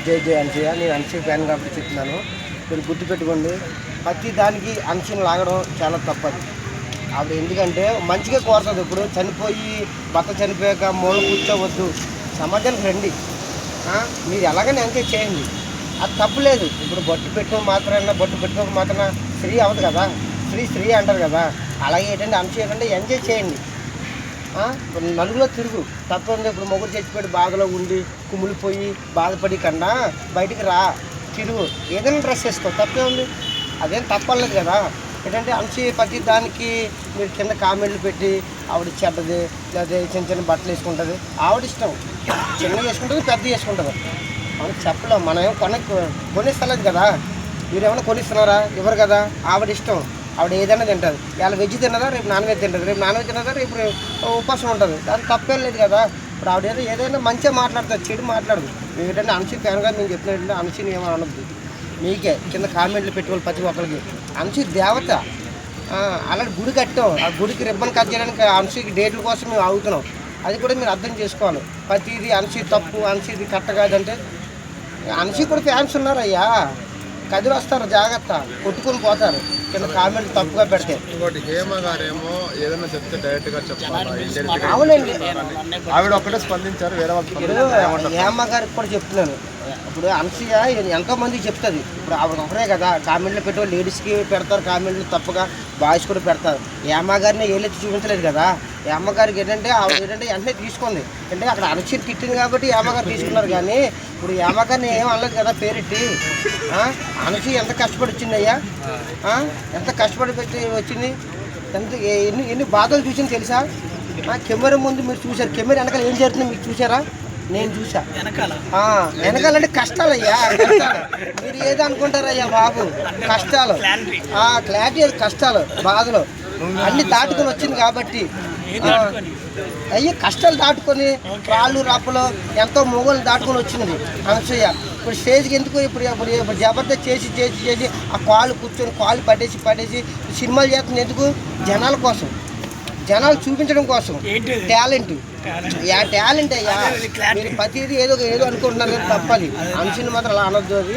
జై జై అన్సూయ. నేను అన్సూయ ఫ్యాన్ కాబట్టి చెప్తున్నాను. మీరు గుర్తుపెట్టుకోండి, ప్రతి దానికి అన్సూయను లాగడం చాలా తప్పదు. ఆవిడ ఎందుకంటే మంచిగా కోరుతుంది. ఇప్పుడు చనిపోయి భర్త చనిపోయాక మూల కూర్చోవద్దు, సమాజానికి రండి, మీరు ఎలాగైనా ఎంకరేజ్ చేయండి, అది తప్పులేదు. ఇప్పుడు బొట్టు పెట్టుకోక మాత్రాన స్త్రీ అవ్వదు కదా, స్త్రీ అంటారు కదా. అలాగే ఏంటంటే అన్సూయ ఏంటంటే ఎంజాయ్ చేయండి, నలుగులో తిరుగు, తప్పండి. ఇప్పుడు మొగుడు చచ్చిపోయి బాధలో ఉండి కుమిలిపోయి బాధపడి కన్నా బయటికి రా, తిరుగు, ఏదైనా డ్రెస్ వేసుకో, తప్పే ఉంది, అదేం తప్పలేదు కదా. ఏంటంటే అన్సూయ ప్రతి దానికి మీరు కింద కామెంట్లు పెట్టి ఆవిడ చెడ్డది, లేదా చిన్న బట్టలు వేసుకుంటుంది, ఆవిడ ఇష్టం, చిన్నగా వేసుకుంటుంది, పెద్ద వేసుకుంటుంది, మనం చెప్పలేం. మనం ఏమో కొనిస్తలేదు కదా, మీరు ఏమైనా కొనిస్తున్నారా? ఇవ్వరు కదా. ఆవిడ ఇష్టం, ఆవిడ ఏదైనా తింటుంది. ఇలా వెజ్ తిన్నదా, రేపు నాన్ వెజ్ తింటుంది, రేపు నాన్ వెజ్ తిన్నదా, రేపు ఉపాసం ఉంటుంది, దానికి తప్పేం లేదు కదా. ఇప్పుడు ఆవిడ ఏదైనా మంచిగా మాట్లాడుతుంది, చెడు మాట్లాడదు. మేము ఏంటంటే అన్సూయ ఫ్యాన్గా మేము చెప్పినట్టు అన్సూయని ఏమో అనొద్దు. మీకే కింద కామెంట్లు పెట్టుకోవాలి ప్రతి ఒక్కరికి. అన్సూయ దేవత, అలాంటి గుడి కట్టాం, ఆ గుడికి రిబ్బన్ కట్ చేయడానికి అన్సూయకి డేట్ల కోసం మేము ఆగుతున్నాం. అది కూడా మీరు అర్థం చేసుకోవాలి. ప్రతిదీ అన్సూయ తప్పు, అన్సూయది కట్ట కాదంటే అన్సూయ కూడా ఫ్యాన్స్ ఉన్నారయ్యా, కదిలి వస్తారు, జాగ్రత్త, కొట్టుకుని పోతారు కింద కామెంట్ తప్పుగా పెడితే. అవునండి, ఆవిడ ఒక్కటే స్పందించారు, వేరే వాళ్ళు హేమ గారికి కూడా చెప్తున్నాను. ఇప్పుడు అన్సూయ ఎంతోమందికి చెప్తుంది. ఇప్పుడు ఆవిడ ఒకరే కదా కామెంట్లు పెట్టే, లేడీస్కి పెడతారు కామెంట్లు తప్పుగా, బాయ్స్ కూడా పెడతారు. హేమ గారిని ఏలెత్తి చూపించలేదు కదా. హేమ గారికి ఏంటంటే ఆవిడ ఏంటంటే వెంటనే తీసుకుంది, అంటే అక్కడ అన్సూయ తిట్టింది కాబట్టి హేమ గారు తీసుకున్నారు. కానీ ఇప్పుడు హేమ గారిని ఏం అనలేదు కదా పేరెట్టి. అన్సూయ ఎంత కష్టపడి వచ్చింది అయ్యా, ఎంత కష్టపడి పెట్టి వచ్చింది, ఎంత ఎన్ని బాధలు చూసింది తెలుసా. కెమెరా ముందు మీరు చూసారు, కెమెరా వెనకాల ఏం జరుగుతుందో మీకు చూసారా? నేను చూసా. వెనకాలంటే కష్టాలయ్యా, కష్టాలు. మీరు ఏదో అనుకుంటారయ్యా బాబు, కష్టాలు, క్లారిటీ, కష్టాలు, బాధలు అన్ని దాటుకొని వచ్చింది కాబట్టి. అయ్యి కష్టాలు దాటుకొని రాళ్ళు రప్పలు ఎంతో మొగోళ్ళు దాటుకొని వచ్చింది అన్సూయ. ఇప్పుడు స్టేజ్కి ఎందుకు ఇప్పుడు జబర్దస్త్ చేసి ఆ కాళ్ళు కూర్చొని కాళ్ళు పడేసి సినిమాలు చేస్తుంది ఎందుకు? జనాల కోసం, జనాలు చూపించడం కోసం. టాలెంట్ అయ్యా, మీరు ప్రతిదీ ఏదో అనుకుంటున్నారు కదా, తప్పది. అన్సూయని మాత్రం అలా అనొద్దు. అది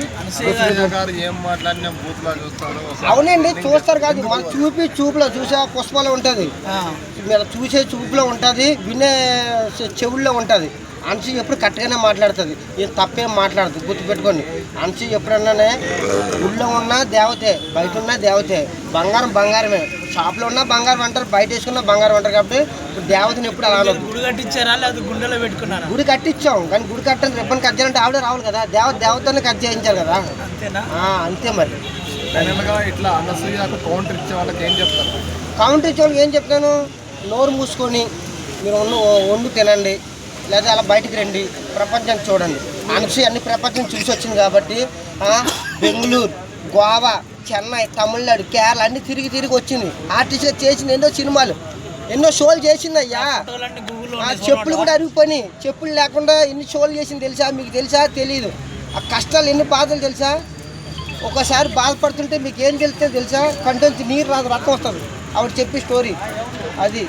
అవునండి, చూస్తారు కాదు, మన చూపులో చూసే పుష్పలో ఉంటుంది, మీరు చూసే చూపులో ఉంటుంది, వినే చెవుల్లో ఉంటుంది. అన్సూయ ఎప్పుడు కరెక్ట్గానే మాట్లాడుతుంది, ఏం తప్పేం మాట్లాడుతుంది, గుర్తుపెట్టుకోండి. అన్సూయ ఎప్పుడన్నానే ఊళ్ళో ఉన్నా దేవతే, బయట ఉన్నా దేవతే, బంగారమే. షాప్లో ఉన్నా బంగారం అంటారు, బయట వేసుకున్నా బంగారం అంటారు. కాబట్టి ఇప్పుడు దేవతని ఎప్పుడు అలా గుడి కట్టించారా, లేదా గుండెలో పెట్టుకున్నారా? గుడి కట్టించాం, కానీ గుడి కట్టడానికి రిబ్బన్ కట్ చేయాలంటే ఆవిడే రావాలి కదా, దేవతనే కట్ చేయించారు కదా. అంతే మరి. ఇట్లా అనసూయకు కౌంటర్ ఇచ్చే వాళ్ళకి ఏం చెప్తారు? కౌంటర్ ఇచ్చే వాళ్ళకి ఏం చెప్తాను, నోరు మూసుకొని మీరు వండు తినండి, లేదా అలా బయటికి రండి, ప్రపంచాన్ని చూడండి. అన్సూయ అన్ని ప్రపంచం చూసి వచ్చింది కాబట్టి బెంగళూరు, గోవా, చెన్నై, తమిళనాడు, కేరళ అన్ని తిరిగి వచ్చింది. ఆర్టిస్ట్గా చేసింది ఎన్నో సినిమాలు, ఎన్నో షోలు చేసింది అయ్యా. చెప్పులు కూడా అరిగిపోయి, చెప్పులు లేకుండా ఎన్ని షోలు చేసింది తెలుసా? మీకు తెలుసా? తెలీదు. ఆ కష్టాలు ఎన్ని బాధలు తెలుసా? ఒకసారి బాధపడుతుంటే మీకు ఏం తెలుస్తుందో తెలుసా? కంటోంచి నీరు రాదు, రక్తం వస్తుంది. ఆవిడ చెప్పి స్టోరీ అది.